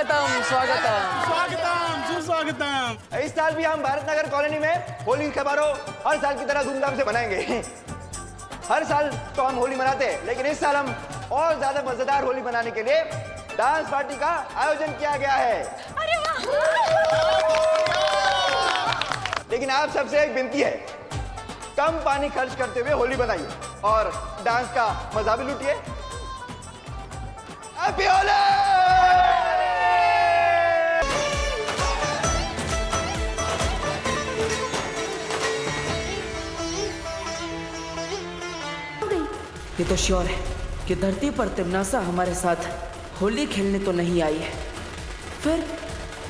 स्वागतम स्वागतम स्वागतम सुस्वागतम। इस साल भी हम भारत नगर कॉलोनी में होली समारोह हर साल की तरह धूमधाम से मनाएंगे। हर साल तो हम होली मनाते हैं, लेकिन इस साल हम और ज्यादा मजेदार होली मनाने के लिए डांस पार्टी का आयोजन किया गया है। अरे वाह! लेकिन आप सबसे एक विनती है, कम पानी खर्च करते हुए होली बनाइए और डांस का मजा भी लूटिए। हैप्पी होली! ये तो श्योर है कि धरती पर तिमनासा हमारे साथ होली खेलने तो नहीं आई है। फिर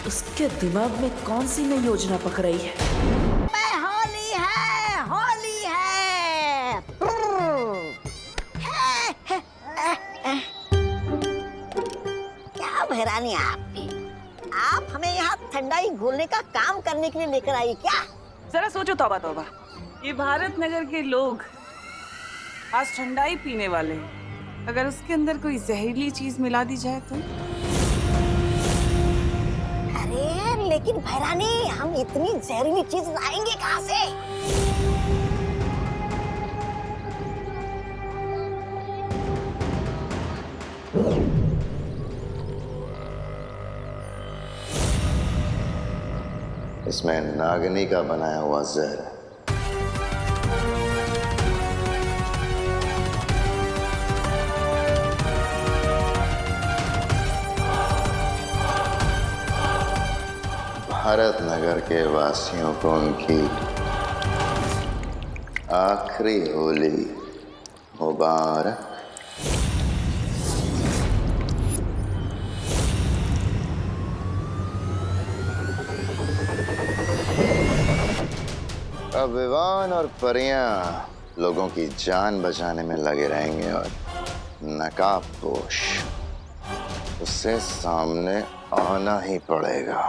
उसके दिमाग में कौन सी नई योजना पक रही है? होली है, होली है। क्या बहरानी आपकी? आप हमें यहाँ ठंडाई घोलने का काम करने के लिए लेकर आई क्या? जरा सोचो तौबा तौबा, ये भारत नगर के लोग आज ठंडाई पीने वाले हैं। अगर उसके अंदर कोई जहरीली चीज मिला दी जाए तो? अरे लेकिन भैरानी, हम इतनी जहरीली चीज लाएंगे कहाँ से? इसमें नागिनी का बनाया हुआ जहर है। भारत नगर के वासियों को उनकी आखिरी होली मुबारक। अब विवान और परियां लोगों की जान बचाने में लगे रहेंगे और नकाबपोश उससे सामने आना ही पड़ेगा।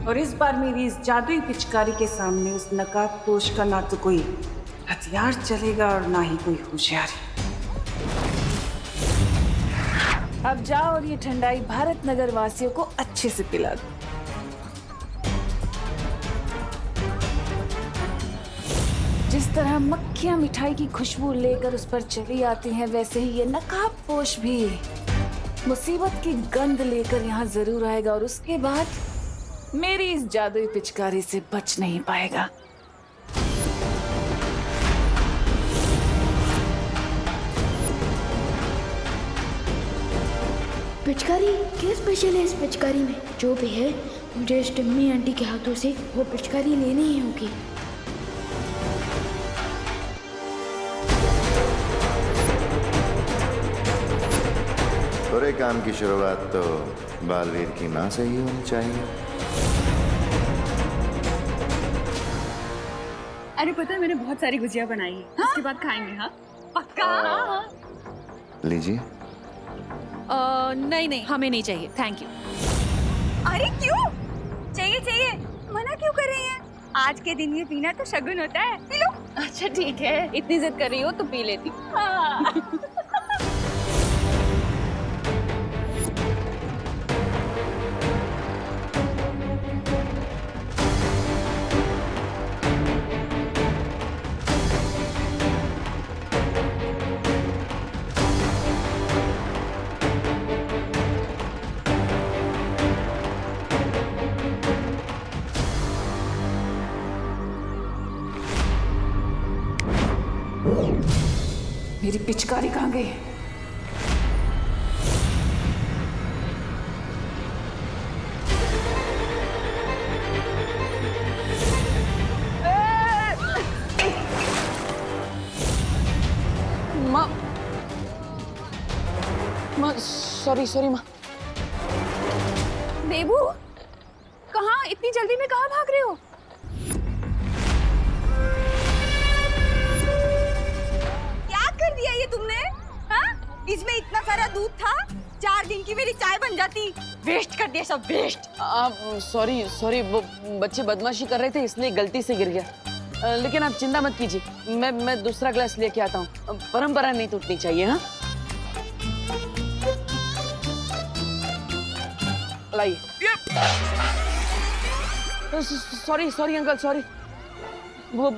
और इस बार मेरी इस जादुई पिचकारी के सामने उस नकाबपोश का ना तो कोई हथियार चलेगा और ना ही कोई होशियारी। अब जाओ और ये ठंडाई भारत नगर वासियों को अच्छे से पिला दो। जिस तरह मक्खियां मिठाई की खुशबू लेकर उस पर चली आती हैं, वैसे ही ये नकाबपोश भी मुसीबत की गंध लेकर यहाँ जरूर आएगा और उसके बाद मेरी इस जादुई पिचकारी से बच नहीं पाएगा। पिचकारी क्या स्पेशल है इस पिचकारी में? जो भी है, मुझे इस टिम्मी आंटी के हाथों से वो पिचकारी लेनी ही होगी। बुरे काम की शुरुआत तो बालवीर की माँ से ही होनी चाहिए। अरे पता है, मैंने बहुत सारी गुजिया बनाई है। हाँ? उसके बाद खाएंगे। हाँ पक्का। लीजिए। नहीं हमें नहीं चाहिए, थैंक यू। अरे क्यों चाहिए? चाहिए मना क्यों कर रही हैं? आज के दिन ये पीना तो शगुन होता है, पी लो। अच्छा ठीक है, इतनी जिद कर रही हो तो पी लेती हूँ। मेरी पिचकारी कहाँ गई? माँ सॉरी माँ। देबू, कहाँ? इतनी जल्दी में कहाँ भाग रहे हो? क्या कर दिया ये तुमने? हाँ? इसमें इतना सारा दूध था, 4 दिन की मेरी चाय बन जाती। वेस्ट कर दिया सब, वेस्ट। सॉरी वो बच्चे बदमाशी कर रहे थे इसलिए गलती से गिर गया। लेकिन आप चिंता मत कीजिए, मैं दूसरा ग्लास लेके आता हूँ। परंपरा नहीं टूटनी चाहिए। हाँ, लाइए। Sorry sorry uncle, sorry. वो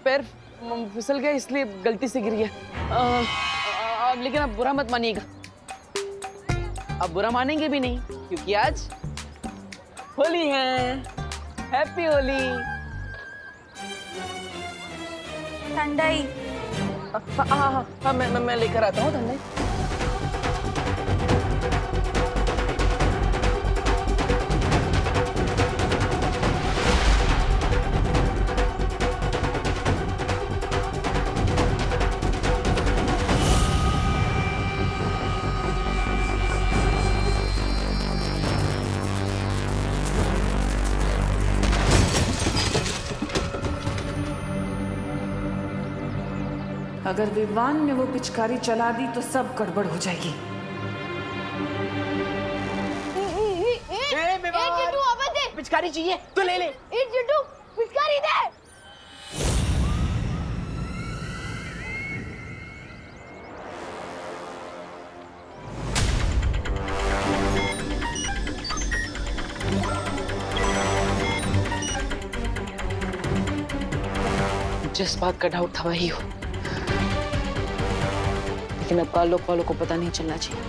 पैर फिसल गया इसलिए गलती से गिर गया। लेकिन आप बुरा मत मानिएगा। आप बुरा मानेंगे भी नहीं क्योंकि आज होली है। हैप्पी होली। ठंडाई। हाँ, मैं लेकर आता हूँ ठंडाई। अगर विवान ने वो पिचकारी चला दी तो सब गड़बड़ हो जाएगी। पिचकारी चाहिए तो ले ले। पिचकारी दे। जिस बात का डाउट था वही हो, लेकिन अब लोग वालों को पता नहीं चलना चाहिए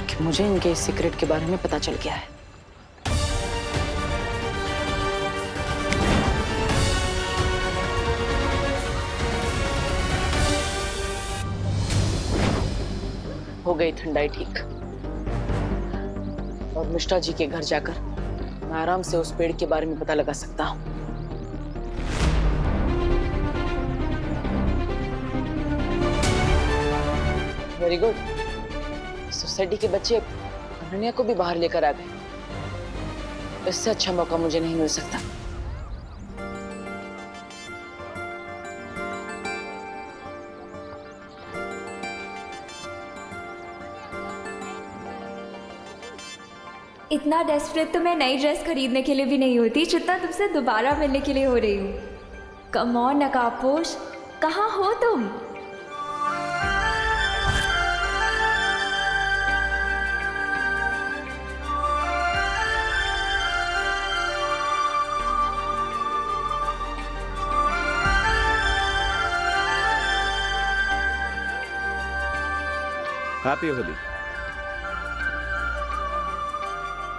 कि मुझे इनके इस सीक्रेट के बारे में पता चल गया है। हो गई ठंडाई ठीक, और मिश्रा जी के घर जाकर मैं आराम से उस पेड़ के बारे में पता लगा सकता हूँ। Very good. सोसाइटी के बच्चे अनन्या को भी बाहर लेकर आ गए। इससे अच्छा मौका मुझे नहीं मिल सकता। इतना डेस्परेट तो मैं नई ड्रेस खरीदने के लिए भी नहीं होती जितना तुमसे दोबारा मिलने के लिए हो रही हूँ। कम ऑन नकाबपोश, कहाँ हो तुम? Happy Holi.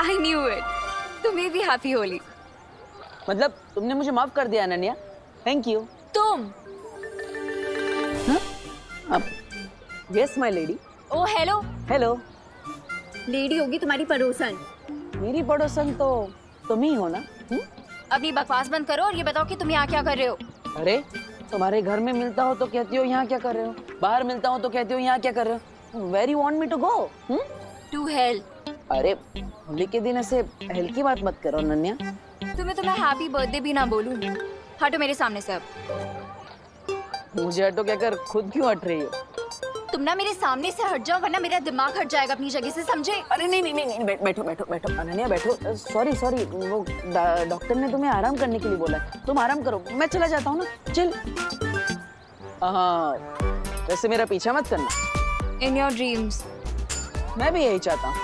I knew it. तुम्हें भी हैप्पी होली। मतलब तुमने मुझे माफ कर दिया अनन्या, थैंक यू। तुम? अब yes my lady. Oh hello. Hello. Lady होगी तुम्हारी पड़ोसन। मेरी पड़ोसन तो तुम ही हो ना? अपनी बकवास बंद करो और ये बताओ कि तुम यहाँ क्या कर रहे हो? अरे तुम्हारे घर में मिलता हो तो कहती हो यहाँ क्या कर रहे हो, बाहर मिलता हो तो कहती हो यहाँ क्या कर रहे हो। Where you want me to go? To hell। अरे होली के दिन ऐसे हेल की बात मत करो अनन्या। तुम्हें तो मैं हैप्पी बर्थडे भी ना बोलूं। हटो मेरे सामने से अब। मुझे हटो क्या कर, खुद क्यों हट रही हो? तुम ना मेरे सामने से हट जाओ वरना मेरा दिमाग हट जाएगा अपनी जगह से, समझे? अरे नहीं, बैठो बैठो बैठो अनन्या बैठो। सॉरी वो डॉक्टर ने तुम्हें आराम करने के लिए बोला है, तुम आराम करो, मैं चला जाता हूँ ना। चल। हाँ, वैसे मेरा पीछा मत करना। In your dreams। मैं भी यही चाहता हूँ।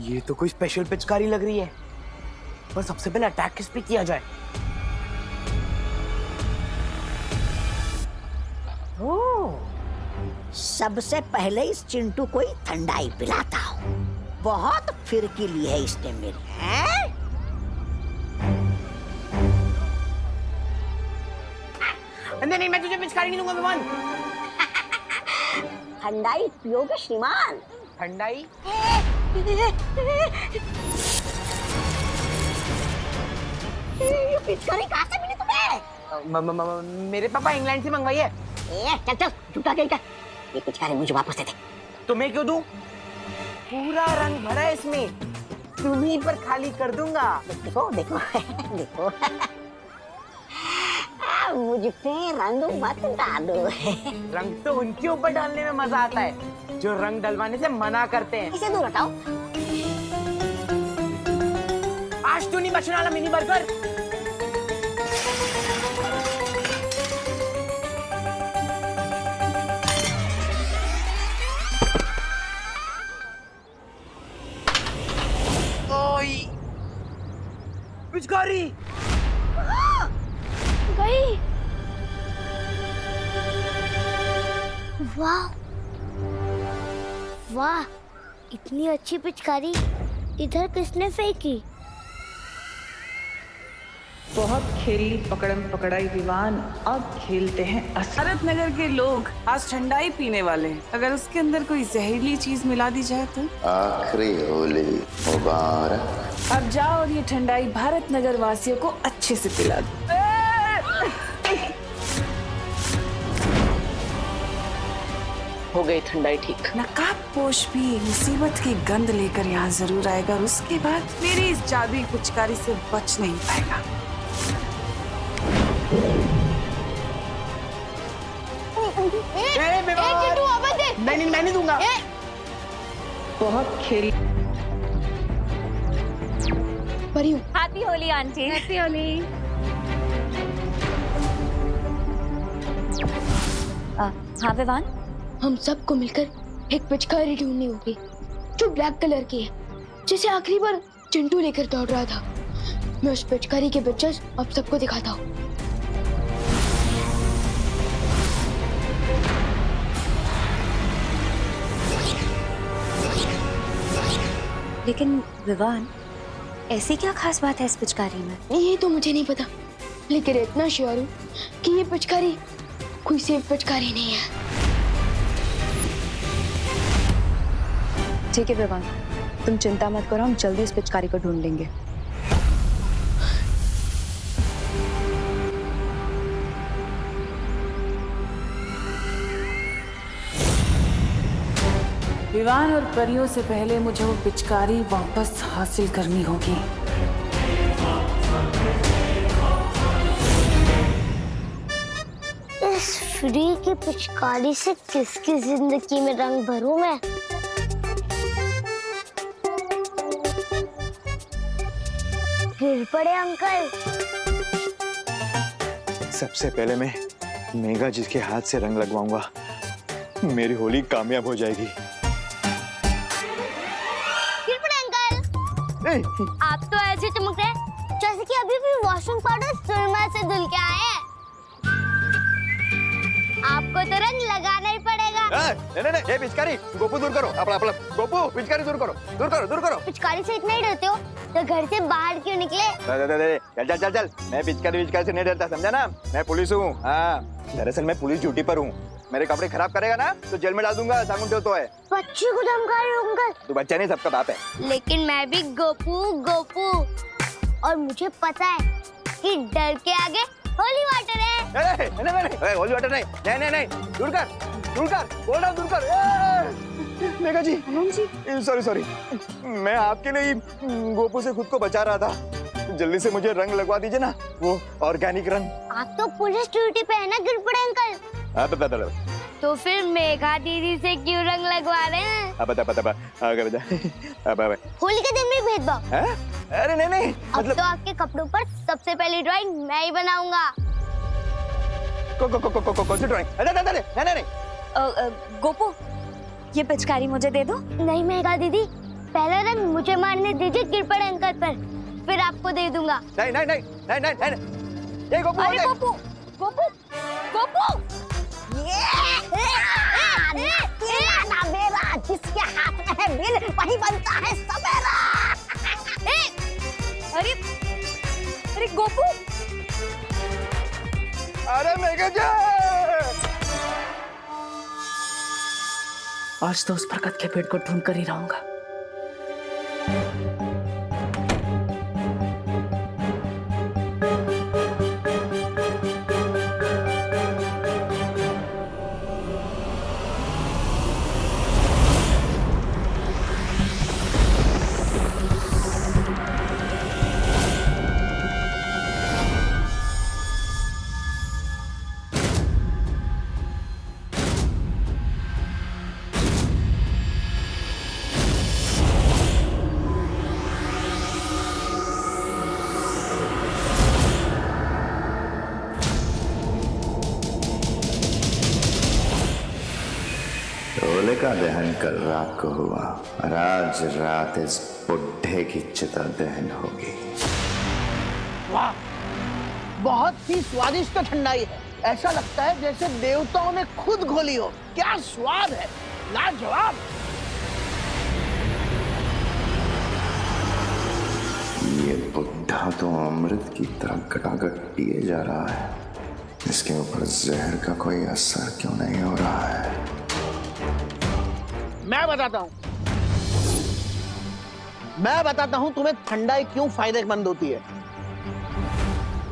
ये तो कोई स्पेशल पिचकारी लग रही है, पर सबसे पहले अटैक किस पे किया जाए? सबसे पहले इस चिंटू को ही ठंडाई पिलाता हूँ। बहुत फिरकीली है इसने मेरी। हैं? नहीं, मैं तुझे पिचकारी नहीं दूंगा विमान। ठंडाई पियोगे श्रीमान? ठंडाई? ये पिचकारी कहाँ से मिली तुम्हें? मेरे पापा इंग्लैंड से मंगवाई है। चल झूठा कहीं का। ये पिचकारी मुझे वापस दे दे। तुम्हें क्यों दूं? पूरा रंग भरा है इसमें, तुम्हीं पर खाली कर दूंगा। देखो देखो देखो। मुझ पे रंग मत डालो। रंग तो उनके ऊपर डालने में मजा आता है जो रंग डलवाने से मना करते हैं। इसे दूर हटाओ। आज तू नहीं बचने वाला मिनी बर्गर। ओई पिचकारी गई। वाह वाह, इतनी अच्छी पिचकारी इधर किसने फेंकी? बहुत खेली पकड़म पकड़ाई विवान, अब खेलते हैं भारत नगर के लोग आज ठंडाई पीने वाले हैं। अगर उसके अंदर कोई जहरीली चीज मिला दी जाए तो? आखिरी होली मुबारक। अब जाओ और ये ठंडाई भारत नगर वासियों को अच्छे से पिला दो। हो गई ठंडाई ठीक। नकाब पोश भी मुसीबत की गंध लेकर यहाँ जरूर आएगा और उसके बाद मेरी इस जादुई पिचकारी से बच नहीं पाएगा। नहीं, मैं नहीं दूंगा। बहुत खेल। परियों, happy Holi aunty. Happy Holi. हाँ विवान, हम सबको मिलकर एक पिचकारी ढूंढनी होगी जो ब्लैक कलर की है, जिसे आखिरी बार चिंटू लेकर दौड़ रहा था। मैं उस पिचकारी के पिक्चर्स आप सबको दिखाता हूँ। लेकिन विवान, ऐसी क्या खास बात है इस पिचकारी में? ये तो मुझे नहीं पता, लेकिन इतना श्योर हूँ कि ये पिचकारी कोई सेफ पिचकारी नहीं है। ठीक है विवान, तुम चिंता मत करो, हम जल्दी इस पिचकारी को ढूंढ लेंगे। विवान और परियों से पहले मुझे वो पिचकारी वापस हासिल करनी होगी। इस फ्री की पिचकारी से किसकी जिंदगी में रंग भरूं मैं? गिर पड़े अंकल। सबसे पहले मैं मेघा जी के हाथ से रंग लगवाऊंगा, मेरी होली कामयाब हो जाएगी। गिर पड़े अंकल। आप तो ऐसे चमक रहे हैं जैसे कि अभी भी वॉशिंग पाउडर सुरमा से धुल के आए हैं। आपको तो रंग लगाना ही पड़ेगा। नहीं, ये पिचकारी गोपू दूर करो, अपना गोपू पिचकारी दूर करो। पिचकारी से इतना ही डरते हो तो घर से बाहर क्यों निकले? चल, मैं पिचकारी से नहीं डरता, समझा ना? मैं पुलिस हूँ। हाँ, दरअसल मैं पुलिस ड्यूटी पर हूँ। मेरे कपड़े खराब करेगा ना तो जेल में डाल दूंगा, साबुन तो है। बच्चे को धमका रहे हो अंकल? तू बच्चा नहीं, सबका बाप है। लेकिन मैं भी गोपू और मुझे पता है कि डर के आगे होली वाटर है। नहीं, होली वाटर नहीं, दूर कर, बोल रहा हूँ दूर कर। मेघा जी, सॉरी, मैं आपके लिए गोपू से खुद को बचा रहा था। जल्दी से मुझे रंग लगवा दीजिए ना, वो ऑर्गेनिक रंग। आप तो पुलिस ड्यूटी पे है ना गिर पड़े अंकल? तो फिर मेघा दीदी से क्यों रंग लगवा रहे हैं? होली के दिन भी भेदभाव? अरे नहीं, अब तो आपके कपड़ों पर सबसे पहली ड्राइंग मैं ही बनाऊंगा। कौन सी ड्राइंग? नहीं। गोपू, ये पिचकारी मुझे दे दो। नहीं मेघा दीदी, पहला रंग मुझे मारने दीजिए गिर पड़े अंकल पर, फिर आपको दे दूंगा। नहीं। ये गोपू, अरे गोपू, जिसके हाथ में है बिल वही बनता है सवेरा। अरे गोपू, अरे मेघा जी, आज तो उस बरकत के पेट को ढूंढ कर ही रहूंगा। दहन कल रात को हुआ और आज रात इस बुढ़े की चिता दहन होगी। वाह, बहुत ही स्वादिष्ट ठंडाई है। ऐसा लगता है जैसे देवताओं ने खुद घोली हो। क्या स्वाद है, लाजवाब। ये बुढ़ा तो अमृत की तरह गटागट पिए जा रहा है। इसके ऊपर जहर का कोई असर क्यों नहीं हो रहा है? मैं बताता हूं तुम्हें ठंडाई क्यों फायदेमंद होती है।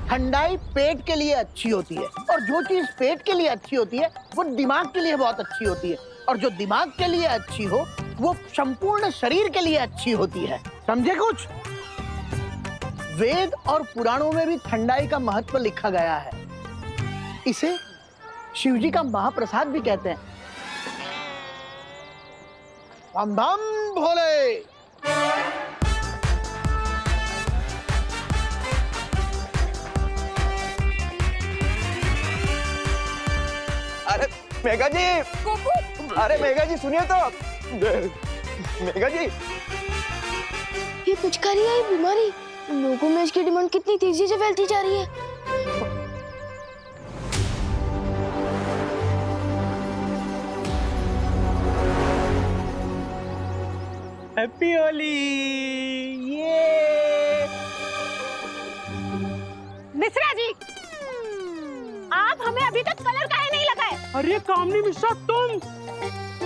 ठंडाई पेट के लिए अच्छी होती है, और जो चीज पेट के लिए अच्छी होती है वो दिमाग के लिए बहुत अच्छी होती है, और जो दिमाग के लिए अच्छी हो वो संपूर्ण शरीर के लिए अच्छी होती है। समझे कुछ? वेद और पुराणों में भी ठंडाई का महत्व लिखा गया है। इसे शिवजी का महाप्रसाद भी कहते हैं। बम बम भोले। अरे मेघा जी, अरे मेघा जी सुनिए तो। मेघा जी, ये पिचकारी है, ये बीमारी, लोगों में इसकी डिमांड कितनी तेजी से फैलती जा रही है। हैप्पी होली। ये मिश्रा जी, आप हमें अभी तक कलर काहे नहीं लगाए? अरे कामनी मिश्रा, तुम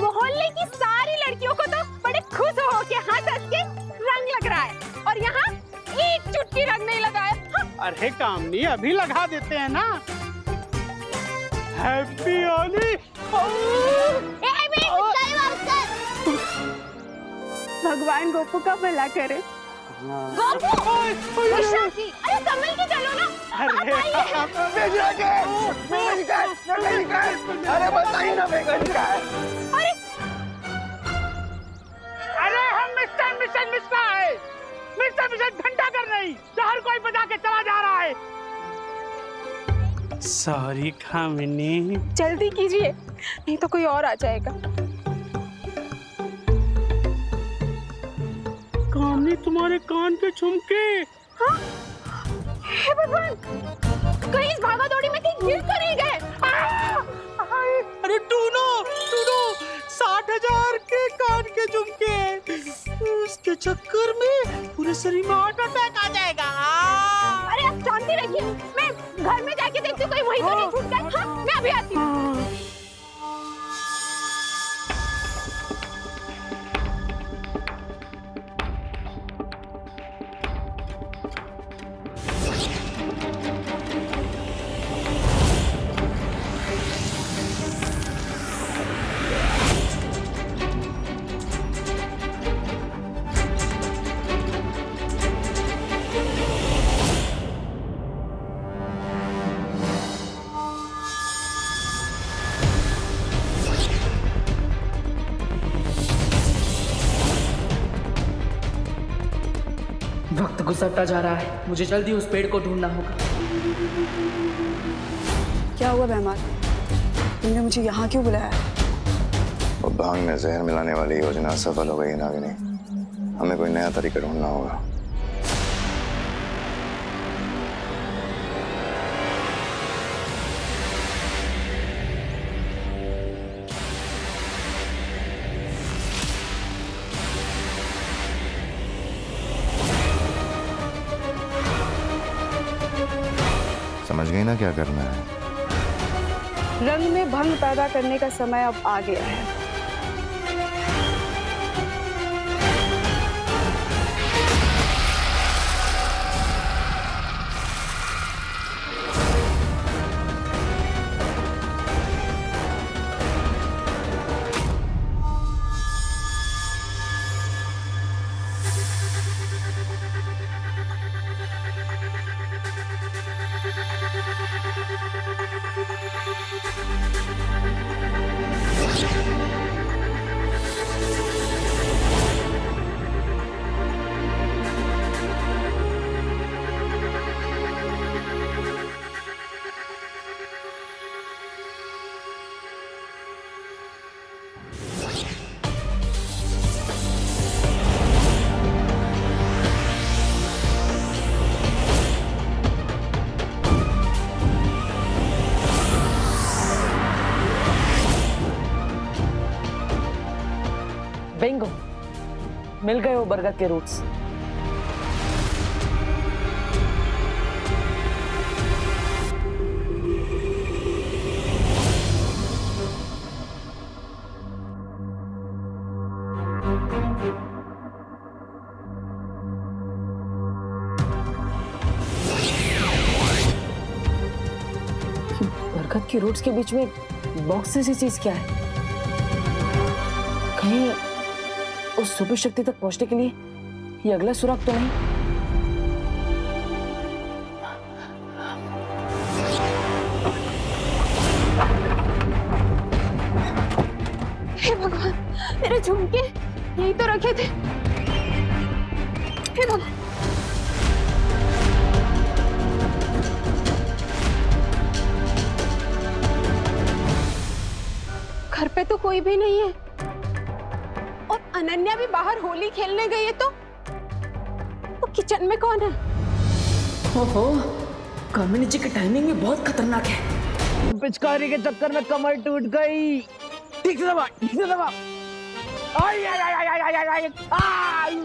मोहल्ले की सारी लड़कियों को तो बड़े खुश हो के हंस हंस के रंग लग रहा है, और यहाँ एक चुटकी रंग नहीं लगाए। अरे कामनी, अभी लगा देते हैं ना। हैप्पी होली। भगवान गोपू का भला करे। गोपू, मिश्रा जी, अरे संभल के चलो ना। अरे मेघा जी, अरे बताइए ना मेघा जी क्या है? अरे हम मिस्टर मिश्रा है। मिस्टर घंटा कर नहीं, हर कोई बजा के चला जा रहा है। सॉरी कामिनी। जल्दी कीजिए, नहीं तो कोई और आ जाएगा। कामनी, तुम्हारे कान के झुमके। हाँ? हे भगवान, कहीं इस भागा दौड़ी में कहीं गिर तो नहीं गए? अरे टूनो 60,000 के कान के झुमके, उसके चक्कर में पूरे शरीर में हार्ट अटैक आ जाएगा। अरे आप शांति रखिए, मैं घर में जाके देखती हूँ, कोई वही तो नहीं छूट गए। हाँ, मैं अभी आती हूँ। वक्त गुजरता जा रहा है, मुझे जल्दी उस पेड़ को ढूंढना होगा। क्या हुआ बेहमान, तुमने मुझे यहाँ क्यों बुलाया? वो भांग में जहर मिलाने वाली योजना सफल हो गई है नागिनी। हमें कोई नया तरीका ढूंढना होगा। समझ गई ना क्या करना है? रंग में भंग पैदा करने का समय अब आ गया है। बिंगो, मिल गए वो बरगद के रूट्स। बरगद की रूट्स के बीच में बॉक्स जैसी चीज क्या है? कहीं उस सुपर शक्ति तक पहुंचने के लिए ये अगला सुराग तो नहीं? हे भगवान, मेरे झुमके यही तो रखे थे। हे भगवान, घर पे तो कोई भी नहीं है और अनन्या भी बाहर होली खेलने गई है, तो किचन में कौन है? ओहो, कामिनी जी की टाइमिंग भी बहुत खतरनाक है। पिचकारी के चक्कर में कमर टूट गई। ठीक से दबा, ठीक से दबा। आई आई आई आई आई आई आई आई।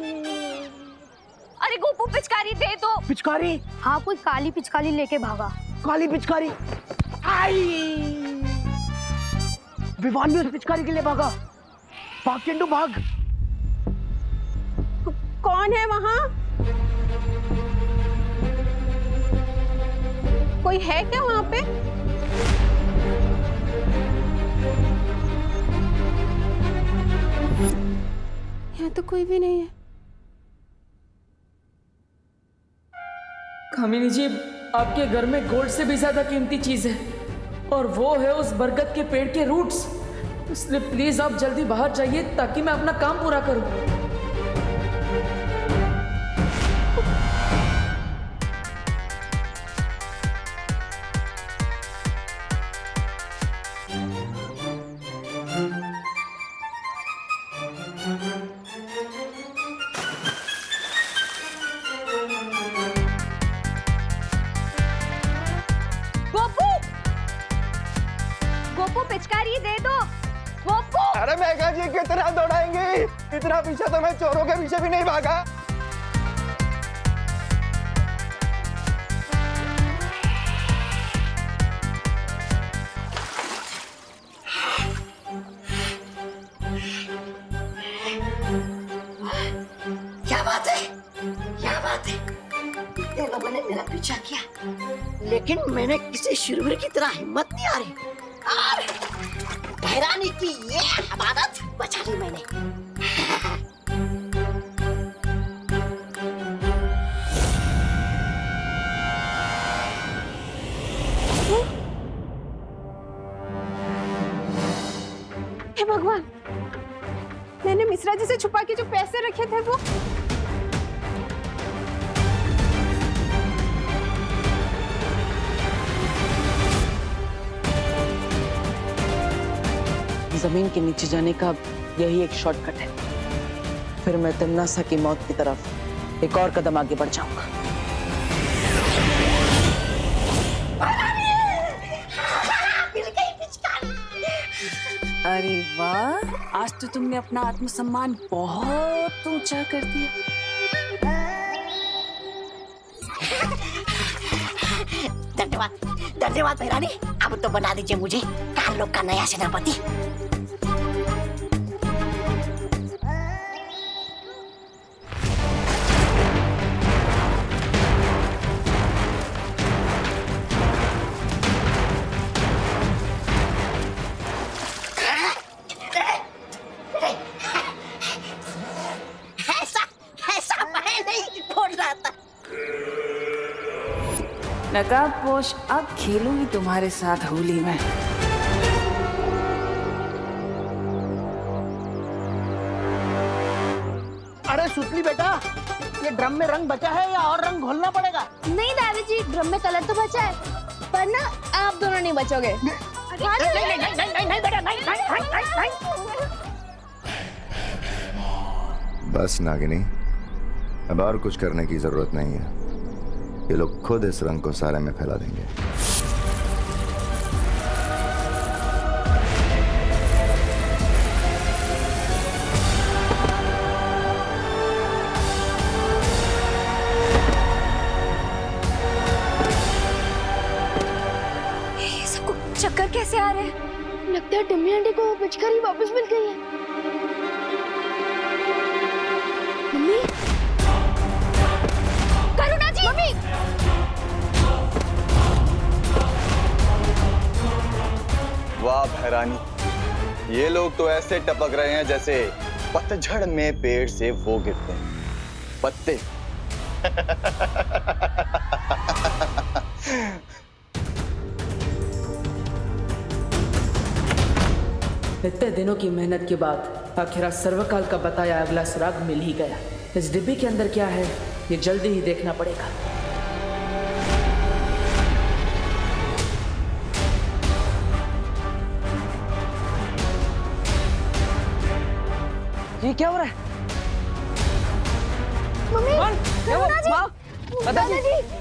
अरे गोपू पिचकारी दे दो। पिचकारी? हाँ, कोई काली पिचकारी लेके भागा। काली पिचकारी? आई। विवान भी उस पिचकारी के लिए भागा। भाग चिंटू भाग। कौन है वहाँ? कोई है क्या वहाँ पे? यहाँ तो कोई भी नहीं है। कामिनी जी, आपके घर में गोल्ड से भी ज्यादा कीमती चीज है और वो है उस बरगद के पेड़ के रूट्स। इसलिए प्लीज आप जल्दी बाहर जाइए ताकि मैं अपना काम पूरा करूं। पिचकारी दे दो गोपू। अरे मेघा जी कितना दौड़ाएंगे, इतना पीछे तो मैं चोरों के पीछे भी नहीं भागा। क्या बात है, क्या बात है। इतने लोगों ने मेरा पीछा किया लेकिन मैंने किसी शुरवीर की तरह हिम्मत नहीं आ रही और हैरानी की ये हमारत बचा ली मैंने। हे भगवान, मैंने मिश्रा जी से छुपा के जो पैसे रखे थे वो। जमीन के नीचे जाने का यही एक शॉर्टकट है, फिर मैं तन्नासा की मौत की तरफ एक और कदम आगे बढ़ जाऊंगा। अरे वाह, आज तो तुमने अपना आत्मसम्मान बहुत ऊंचा कर दिया। धन्यवाद, धन्यवाद मेहरानी। अब तो बना दीजिए मुझे काल लोग का नया सेनापति। ऐसा मैं नहीं बोल रहा था। नकाबपोश, अब खेलूंगी तुम्हारे साथ होली में। अरे सुतली बेटा, ये ड्रम में रंग बचा है या और रंग घोलना पड़ेगा? नहीं दादी जी, ड्रम में कलर तो बचा है, पर ना आप दोनों नहीं बचोगे। बस नागिनी, अब और कुछ करने की जरूरत नहीं है। ये लोग खुद इस रंग को सारे में फैला देंगे। रहे हैं। लगता है टिम्मी आंटी को वो पिचकारी वापस मिल गई है। मम्मी, करुणा जी, मम्मी, वाह भैरानी, ये लोग तो ऐसे टपक रहे हैं जैसे पतझड़ में पेड़ से वो गिरते हैं पत्ते। इतने दिनों की मेहनत के बाद आखिर आज सर्वकाल का बताया अगला सुराग मिल ही गया। इस डिब्बे के अंदर क्या है ये जल्दी ही देखना पड़ेगा। ये क्या हो रहा है? मम्मी, कौन? क्या वो? करुणा जी, माँ, दादाजी।